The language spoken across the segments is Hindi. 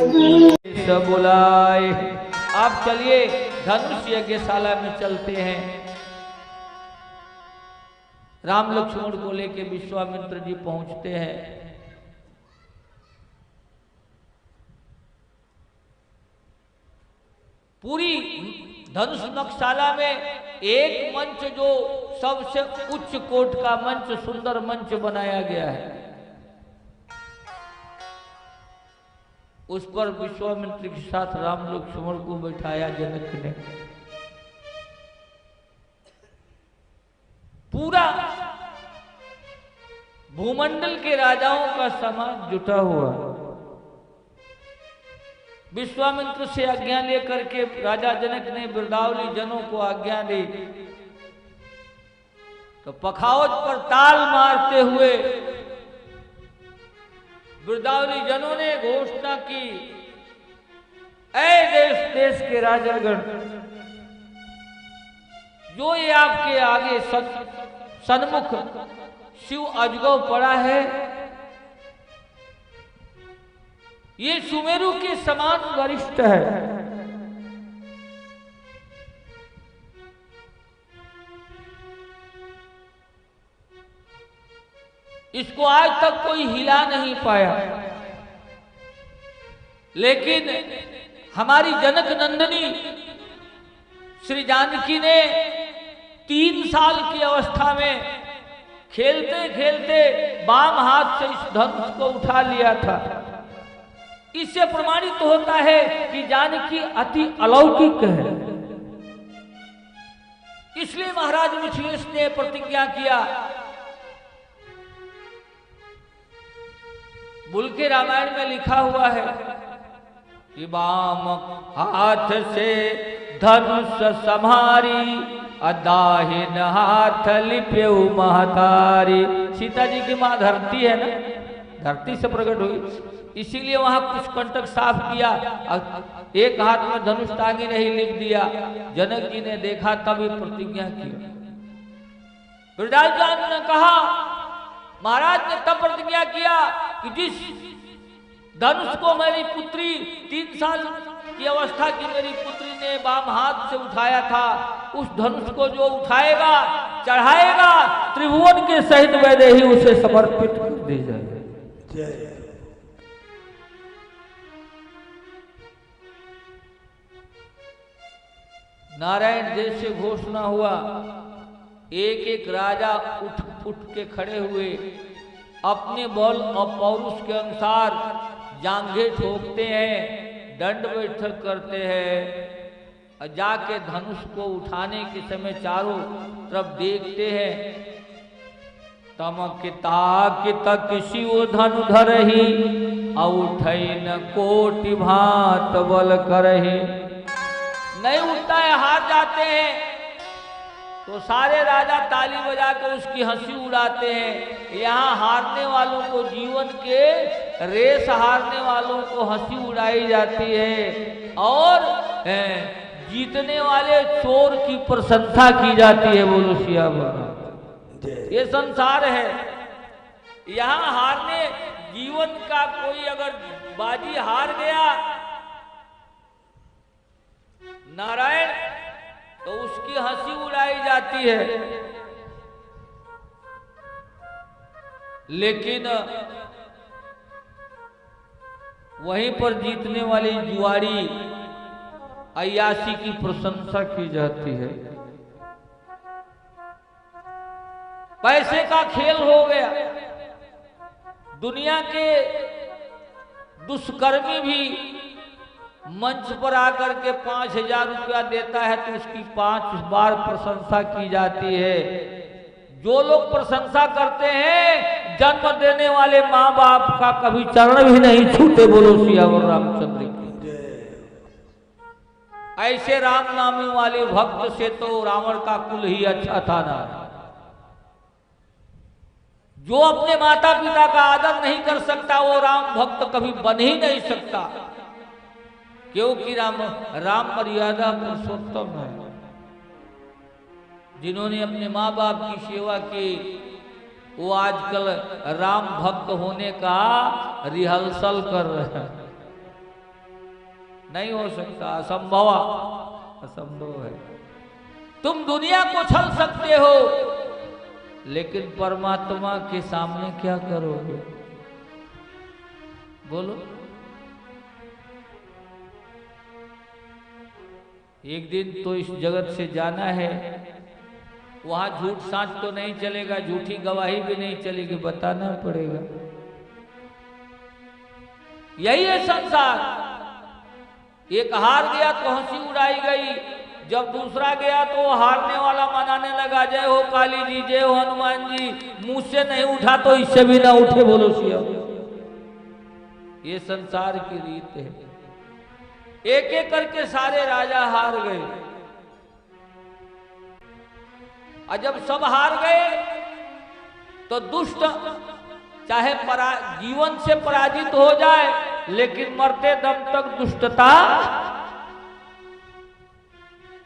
सब बुलाए। आप चलिए धनुष यज्ञशाला में चलते हैं। राम लक्ष्मण को लेके विश्वामित्र जी पहुंचते हैं। पूरी धनुष नकशाला में एक मंच जो सबसे उच्च कोट का मंच, सुंदर मंच बनाया गया है, उस पर विश्वामित्र के साथ राम लक्ष्मण को बैठाया जनक ने। पूरा भूमंडल के राजाओं का समाज जुटा हुआ। विश्वामित्र से आज्ञा लेकर के राजा जनक ने बिरदावली जनों को आज्ञा दी, तो पखावज पर ताल मारते हुए बिरदावली जनों ने घोषणा की, ऐ देश देश के राजागण, जो ये आपके आगे सन्मुख शिव अजगव पड़ा है, ये सुमेरु के समान वरिष्ठ है। इसको आज तक कोई हिला नहीं पाया, लेकिन हमारी जनक नंदिनी श्री जानकी ने 3 साल की अवस्था में खेलते खेलते बाम हाथ से इस धनुष को उठा लिया था। इससे प्रमाणित होता है कि जानकी अति अलौकिक है। इसलिए महाराज विश्वेश ने प्रतिज्ञा किया। बुल के रामायण में लिखा हुआ है कि बाम हाथ से धनुष संहारी, दाहिन हाथ लिप्यऊ महतारी। सीता जी की मां धरती है ना, धरती से प्रकट हुई, इसीलिए वहां कुछ कंटक साफ किया, एक हाथ में धनुष टांगी नहीं लिख दिया। जनक जी ने देखा तभी प्रतिज्ञा की। बिरदाल ने कहा, महाराज ने तब प्रतिज्ञा किया कि जिस धनुष को मेरी पुत्री 3 साल की अवस्था की मेरी पुत्री ने बाम हाथ से उठाया था, उस धनुष को जो उठाएगा चढ़ाएगा, त्रिभुवन के सहित वैदेही उसे समर्पित कर दी जाए। नारायण देश से घोषणा हुआ। एक एक राजा उठ फुट के खड़े हुए, अपने बल और पौरुष के अनुसार जांघें ठोकते हैं, दंड बैठक करते हैं, और जाके धनुष को उठाने के समय चारों तरफ देखते हैं। तमकिता कि तक शिव धनु धरहि, उठै न कोटि भांत बल करहि। नहीं उठता है, हार जाते हैं, तो सारे राजा ताली बजा कर उसकी हंसी उड़ाते हैं। यहाँ हारने वालों को, जीवन के रेस हारने वालों को हंसी उड़ाई जाती है, और जीतने वाले चोर की प्रशंसा की जाती है। बोलो सियावर। ये संसार है। यहाँ हारने, जीवन का कोई अगर बाजी हार गया नारायण, तो उसकी हंसी उड़ाई जाती है। लेकिन वहीं पर जीतने वाली जुआरी अय्यासी की प्रशंसा की जाती है। पैसे का खेल हो गया। दुनिया के दुष्कर्मी भी मंच पर आकर के 5000 रुपया देता है तो उसकी 5 बार प्रशंसा की जाती है। जो लोग प्रशंसा करते हैं, जन्म देने वाले माँ बाप का कभी चरण भी नहीं छूते। बोलो सियावर रामचंद्र की। ऐसे राम नामी वाले भक्त से तो रावण का कुल ही अच्छा था ना। जो अपने माता पिता का आदर नहीं कर सकता, वो राम भक्त कभी बन ही नहीं सकता, क्योंकि राम मर्यादा पुरुषोत्तम है। जिन्होंने अपने माँ बाप की सेवा की, वो आजकल राम भक्त होने का रिहर्सल कर रहे हैं। नहीं हो सकता, असंभव, असंभव है। तुम दुनिया को छल सकते हो, लेकिन परमात्मा के सामने क्या करोगे? बोलो। एक दिन तो इस जगत से जाना है, वहां झूठ साच तो नहीं चलेगा, झूठी गवाही भी नहीं चलेगी, बताना पड़ेगा। यही है संसार। एक हार गया तो हंसी उड़ाई गई, जब दूसरा गया तो हारने वाला मनाने लगा, जय हो काली जी, जय हो हनुमान जी, मुंह से नहीं उठा तो इससे भी ना उठे, बोलो सिया। ये संसार की रीत है। एक एक करके सारे राजा हार गए, और जब सब हार गए तो दुष्ट चाहे जीवन से पराजित हो जाए, लेकिन मरते दम तक दुष्टता।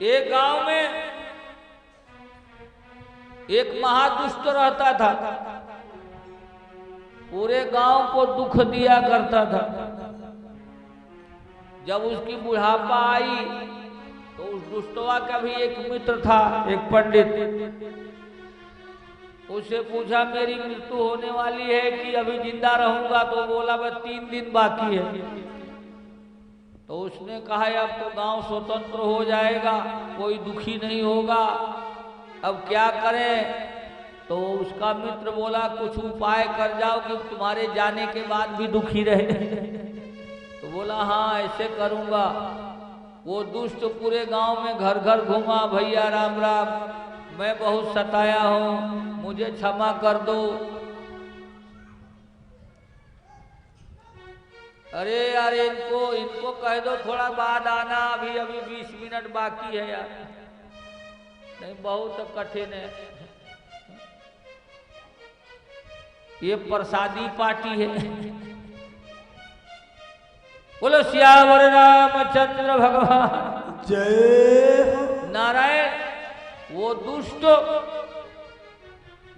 एक गांव में एक महादुष्ट रहता था, पूरे गांव को दुख दिया करता था। जब उसकी बुढ़ापा आई तो उस दुष्टवा का भी एक मित्र था, एक पंडित। उससे पूछा मेरी मृत्यु होने वाली है कि अभी जिंदा रहूंगा? तो बोला बस 3 दिन बाकी है। तो उसने कहा अब तो गांव स्वतंत्र हो जाएगा, कोई दुखी नहीं होगा, अब क्या करें? तो उसका मित्र बोला कुछ उपाय कर जाओ कि तुम्हारे जाने के बाद भी दुखी रहे। तो बोला हाँ ऐसे करूंगा। वो दुष्ट पूरे गांव में घर घर घूमा, भैया राम राम, मैं बहुत सताया हूं, मुझे क्षमा कर दो। अरे यार इनको कह दो थोड़ा बाद आना, अभी 20 मिनट बाकी है यार। नहीं बहुत कठिन है, ये प्रसादी पार्टी है। बोलो सियावर रामचंद्र भगवान जय। नारायण वो दुष्ट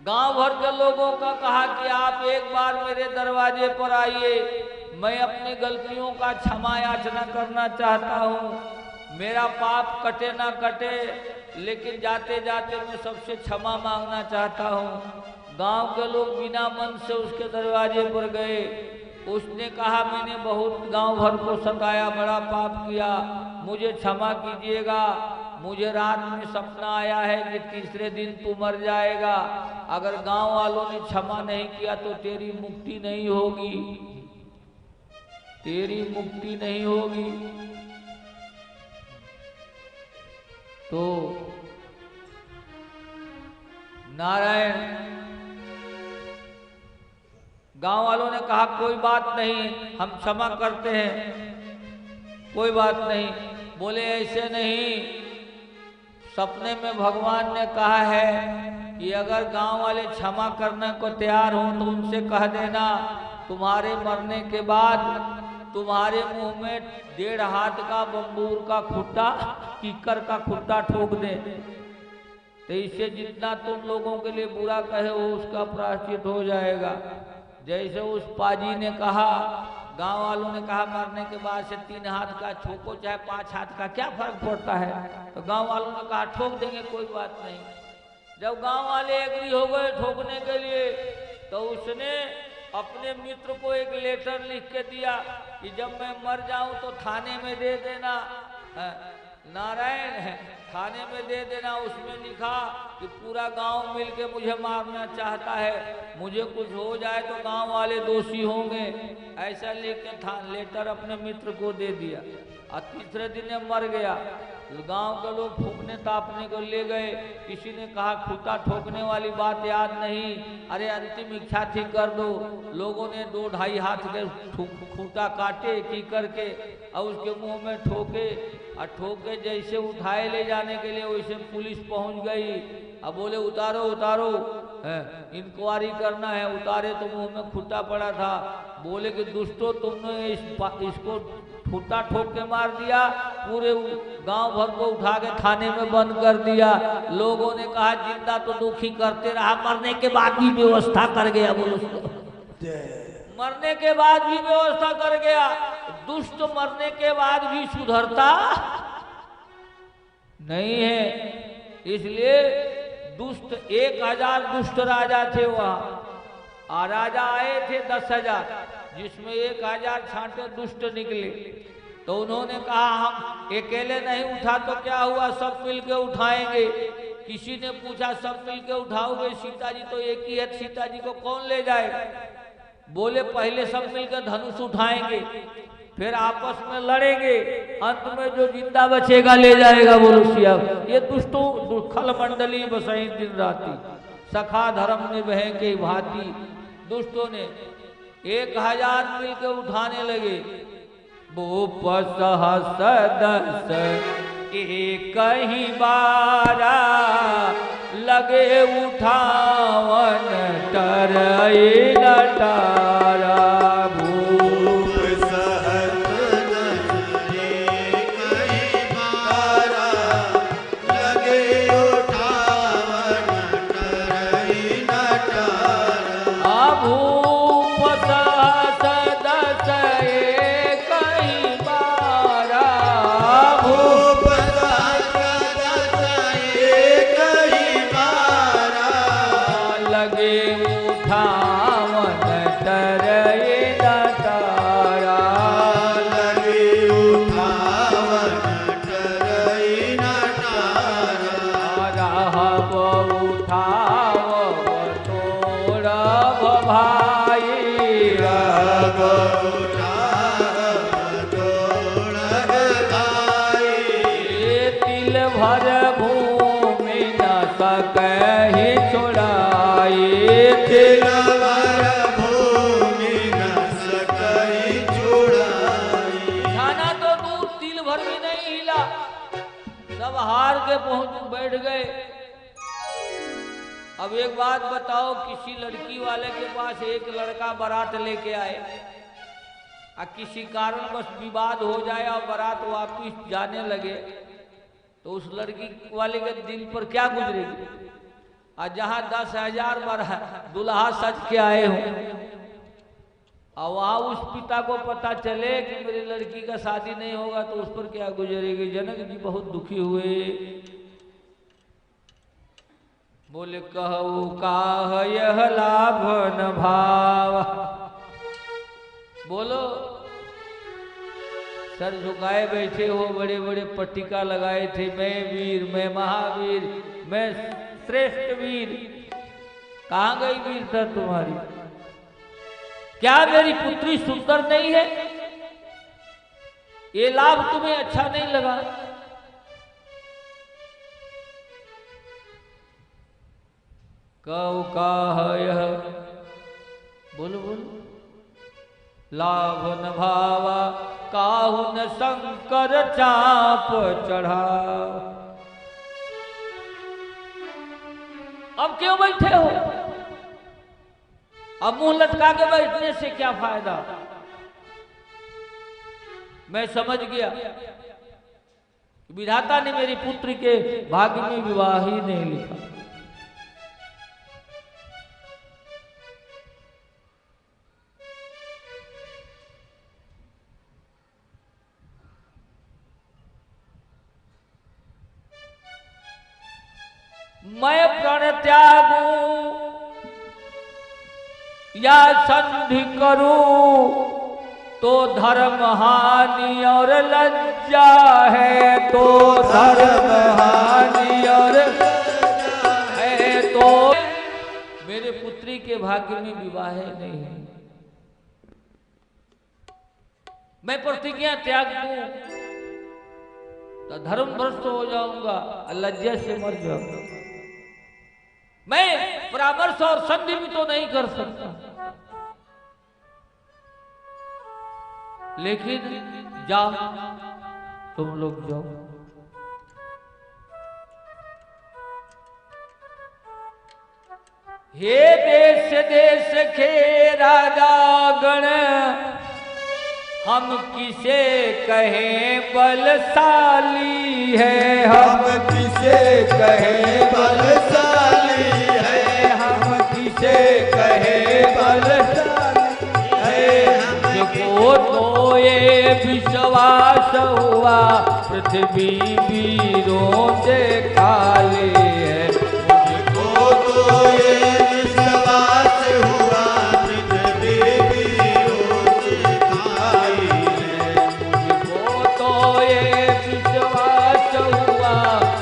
गांव भर के लोगों का कहा कि आप एक बार मेरे दरवाजे पर आइए, मैं अपनी गलतियों का क्षमा याचना करना चाहता हूँ। मेरा पाप कटे ना कटे, लेकिन जाते जाते मैं सबसे क्षमा मांगना चाहता हूँ। गांव के लोग बिना मन से उसके दरवाजे पर गए। उसने कहा मैंने बहुत गांव भर को सताया, बड़ा पाप किया, मुझे क्षमा कीजिएगा। मुझे रात में सपना आया है कि तीसरे दिन तू मर जाएगा। अगर गांव वालों ने क्षमा नहीं किया तो तेरी मुक्ति नहीं होगी, तेरी मुक्ति नहीं होगी। तो नारायण गांव वालों ने कहा कोई बात नहीं, हम क्षमा करते हैं, कोई बात नहीं। बोले ऐसे नहीं, सपने में भगवान ने कहा है कि अगर गांव वाले क्षमा करने को तैयार हों तो उनसे कह देना तुम्हारे मरने के बाद तुम्हारे मुंह में 1.5 हाथ का बंबूर का खुट्टा, कीकर का खुट्टा ठोक दे। तो इससे जितना तुम लोगों के लिए बुरा कहे वो उसका प्रायश्चित हो जाएगा। जैसे उस पाजी ने कहा, गांव वालों ने कहा मरने के बाद से 3 हाथ का ठोको चाहे 5 हाथ का, क्या फर्क पड़ता है? तो गांव वालों ने कहा ठोक देंगे, कोई बात नहीं। जब गांव वाले एग्री हो गए ठोकने के लिए, तो उसने अपने मित्र को एक लेटर लिख के दिया कि जब मैं मर जाऊं तो थाने में दे देना। नारायण थाने में दे देना। उसमें लिखा कि पूरा गांव मिलके मुझे मारना चाहता है, मुझे कुछ हो जाए तो गांव वाले दोषी होंगे। ऐसा लेके लेटर अपने मित्र को दे दिया। और तीसरे दिन मर गया। गांव के लोग फूकने तापने को ले गए। किसी ने कहा खूंटा ठोकने वाली बात याद नहीं, अरे अंतिम इच्छा थी कर दो। लोगों ने 2-2.5 हाथ के खूंटा काटे की करके और उसके मुंह में ठोके। और ठोके जैसे उठाए ले जाने के लिए वैसे पुलिस पहुंच गई। अब बोले उतारो उतारो, इंक्वायरी करना है। उतारे तो मुंह में खूंटा पड़ा था। बोले कि दुष्टो तुमने इसको खूंटा ठोक के मार दिया, पूरे गांव भर को उठा के थाने में बंद कर दिया। लोगों ने कहा जिंदा तो दुखी करते रहा, मरने के बाद भी व्यवस्था कर गया। बोलो मरने के बाद भी व्यवस्था कर गया। दुष्ट मरने के बाद भी सुधरता नहीं है। इसलिए दुष्ट 1000 दुष्ट राजा थे वहां, और राजा आए थे 10,000, जिसमें 1000 छांटे दुष्ट निकले। तो उन्होंने कहा हम अकेले नहीं उठा तो क्या हुआ, सब मिलके उठाएंगे। किसी ने पूछा सब मिलके उठाओगे, सीता जी तो एक ही है, सीता जी को कौन ले जाएगा? बोले पहले सब मिलकर धनुष उठाएंगे, फिर आपस में लड़ेंगे, अंत में जो जिंदा बचेगा ले जाएगा। बोलो सिया। ये दुष्टों दुखल मंडली बसई दिन राती, सखा धर्म निभे के भांति। दुष्टों ने 1000 मिलकर उठाने लगे। भूप सहस दस एक ही बारा, लगे उठावन टरई लटारा। भूप सहस दस एक ही बारा, लगे उठावन टरई लटारा। भूप सहस दस एक ही बारा, भूप सहस दस एक ही बारा, लगे उठावन टरई लटारा। लगे उठावन टरई लटारा। रहब उठाव तोड़ब भाई, रहब उठाव तोड़ब भाई। तिल भर भूमि न सकहि छोड़ाई। तिल भर भूमि न सकहि छुड़ाई। खाना तो दूर, तिल भर भी नहीं हिला, सब हार के पहुंच बैठ गए। अब एक बात बताओ, किसी लड़की वाले के पास एक लड़का बारात लेके आए, और किसी कारण बस विवाद हो जाए और बारात वापिस जाने लगे, तो उस लड़की वाले के दिल पर क्या गुजरेगी? और जहां 10,000 दुल्हा सज के आए हों, और वहां उस पिता को पता चले कि मेरी लड़की का शादी नहीं होगा, तो उस पर क्या गुजरेगी? जनक जी बहुत दुखी हुए। बोले कहू काह यह लाभ न भाव। बोलो, सर झुकाए बैठे हो, बड़े बड़े पट्टिका लगाए थे, मैं वीर, मैं महावीर, मैं श्रेष्ठ वीर। कहाँ गई वीरता तुम्हारी? क्या मेरी पुत्री सुंदर नहीं है? ये लाभ तुम्हें अच्छा नहीं लगा? कहू काह यह, बोलो बोलो, लाभ न भावा, काहू न शंकर चाप चढ़ा। अब क्यों बैठे हो? अब मुंह लटका के बैठने से क्या फायदा? मैं समझ गया विधाता ने मेरी पुत्री के भाग्य में विवाह ही नहीं लिखा। मैं प्रण त्यागूं या संधि करूं, तो धर्म हानि और लज्जा है। तो धर्म हानि और है, तो मेरे पुत्री के भाग्य में विवाह नहीं है। मैं प्रतिज्ञा त्याग दूं तो धर्म भ्रष्ट हो जाऊंगा, लज्जा से मर जाऊंगा। मैं परामर्श और संधि भी तो नहीं कर सकता, लेकिन जाओ, तुम लोग जाओ। हे देश देश के राजा गण, हम किसे कहें बलशाली है। हम किसे कहें बलशाली है। हम किसे कहें बलशाली है। को तो ये विश्वास हुआ पृथ्वी वीरों से खाली है। मुझको तो ये विश्वास हुआ पृथ्वी वीरों से खाली है। मुझको तो ये विश्वास हुआ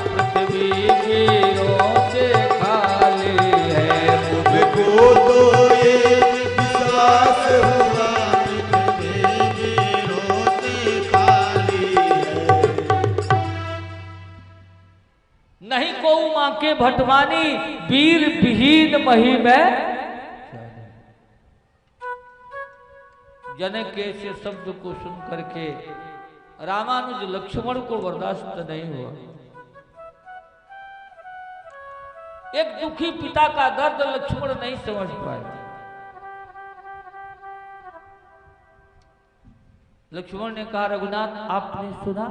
पृथ्वी वीरों से खाली है। मुझको तो ये विश्वास हुआ पृथ्वी वीरों से खाली है। नहीं को माँ के भटवानी वीर विहीन मही में। जनक के ऐसे शब्द को सुन करके रामानुज लक्ष्मण को बर्दाश्त नहीं हुआ। एक दुखी पिता का दर्द लक्ष्मण नहीं समझ पाए। लक्ष्मण ने कहा, रघुनाथ आपने सुना,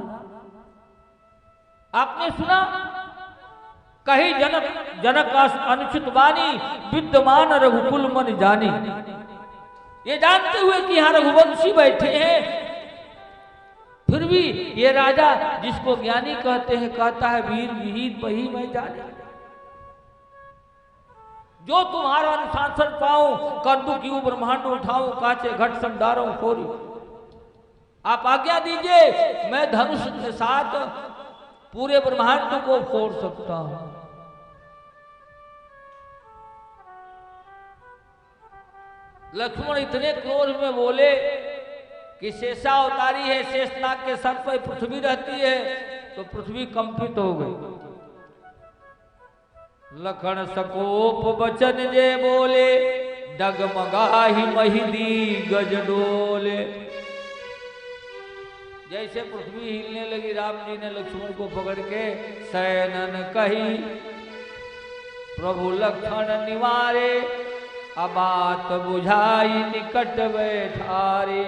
आपने सुना कही जनक का अनुचित वाणी विद्यमान रघुकुल मन जानी। ये जानते हुए कि यहां रघुवंशी बैठे हैं, फिर भी ये राजा जिसको ज्ञानी कहते हैं कहता है वीर विहीन वही मैं जाने। जो तुम्हारा अनुशासन पाऊं कंदु की ब्रह्मांड उठाऊं काचे घट संडारों खोरी। आप आज्ञा दीजिए मैं धनुष के साथ पूरे ब्रह्मांड को फोड़ सकता हूं। लक्ष्मण इतने क्रोध में बोले कि शेषा अवतारी है, शेषनाग के सर पर पृथ्वी रहती है, तो पृथ्वी कंपित हो गई। लखन सकोप बचन जे बोले डगमगाही महिदी गज डोले। जैसे पृथ्वी हिलने लगी राम जी ने लक्ष्मण को पकड़ के सैनन कही प्रभु लखन निवारे, अब बात बुझाई निकट बैठारे।